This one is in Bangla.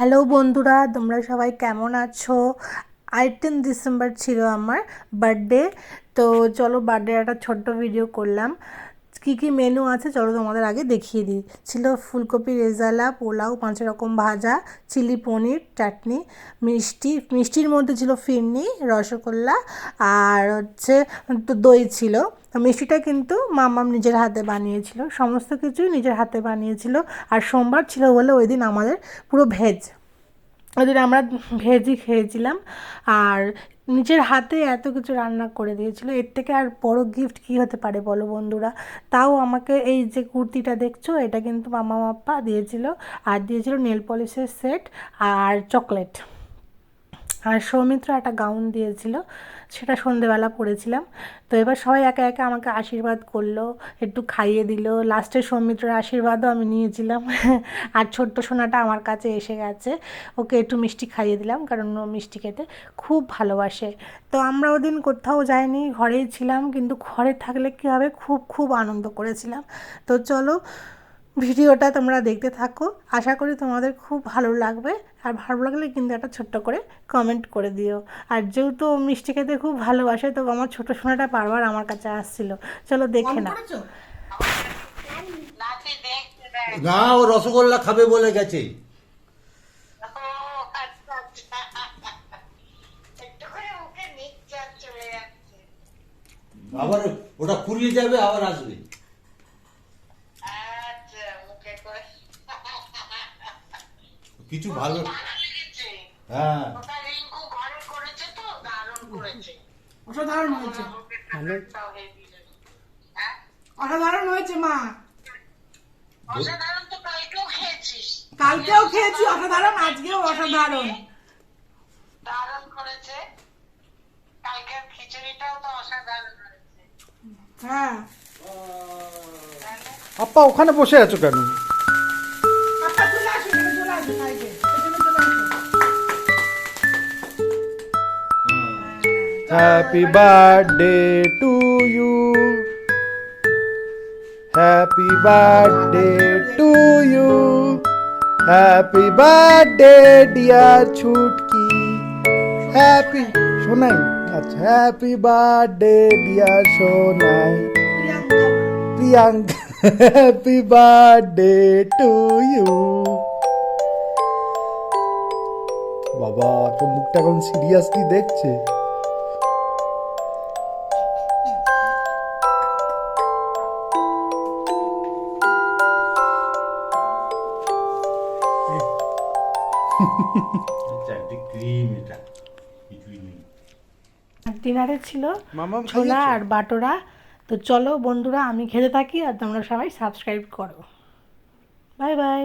হ্যালো বন্ধুরা, তোমরা সবাই কেমন আছো? 18 ডিসেম্বর ছিল আমার বার্থডে। তো চলো বার্থডে একটা ছোট্ট ভিডিও করলাম। কী কী মেনু আছে চলো তোমাদের আগে দেখিয়ে দিই। ছিল ফুলকপি রেজালা, পোলাও, 5 রকম ভাজা, চিলি পনির, চাটনি, মিষ্টির মধ্যে ছিল ফিরনি, রসগোল্লা, আর হচ্ছে তো দই ছিল। মিষ্টিটা কিন্তু মাম্মাম নিজের হাতে বানিয়েছিল, সমস্ত কিছুই নিজের হাতে বানিয়েছিল। আর সোমবার ছিল বলে ওই দিন আমাদের পুরো ভেজ, ওই দিন আমরা ভেজই খেয়েছিলাম। আর নিজের হাতে এত কিছু রান্না করে দিয়েছিল, এর থেকে আর বড় গিফট কী হতে পারে বলো বন্ধুরা। তাও আমাকে এই যে কুর্তিটা দেখছো, এটা কিন্তু মামা পাপ্পা দিয়েছিল। আর দিয়েছিল নেল পলিশের সেট আর চকলেট। আর সৌমিত্র একটা গাউন দিয়েছিল, সেটা সন্ধেবেলা পরেছিলাম। তো এবার সবাই একে একে আমাকে আশীর্বাদ করলো, একটু খাইয়ে দিল। লাস্টে সৌমিত্রের আশীর্বাদও আমি নিয়েছিলাম। আর ছোট্ট সোনাটা আমার কাছে এসে গেছে, ওকে একটু মিষ্টি খাইয়ে দিলাম, কারণ ও মিষ্টি খেতে খুব ভালোবাসে। তো আমরা ওদিন কোথাও যাইনি, ঘরেই ছিলাম, কিন্তু ঘরে থাকলে কী হবে, খুব খুব আনন্দ করেছিলাম। তো চলো ভিডিওটা তোমরা দেখতে থাকো, আশা করি তোমাদের খুব ভালো লাগবে। আর ভালো লাগলে কিন্তু একটা ছোট্ট করে কমেন্ট করে দিও। আর যেহেতু ও মিষ্টি খেতে খুব ভালোবাসে, তো আমার ছোটো সোনাটা বারবার আমার কাছে আসছিল। চলো দেখে না। না, ও রসগোল্লা খাবে বলে গেছে। আবার ওটা ফুরিয়ে যাবে, আবার আসবে। কিছু ভালো, হ্যাঁ অসাধারণ হয়েছে, অসাধারণ হয়েছে মা। কালকেও খেয়েছি অসাধারণ, আজকেও অসাধারণ। হ্যাঁ, আপা ওখানে বসে আছো কেন? আপা চলে আসুন, এখানে চলে আসুন, আইকে এখানে চলে আসুন। Happy birthday to you, happy birthday to you, happy birthday dear Chutki, happy Sonai, আচ্ছা happy birthday dear Sonai, Priyanka, happy birthday to you. বাবা তো মুখটা এখন সিরিয়াসলি দেখছে। ডিনারে ছিল মামাম ছোলা খাইয়েছো? আর বাটোরা। তো চলো বন্ধুরা, আমি খেতে থাকি আর তোমরা সবাই সাবস্ক্রাইব করো। Bye bye.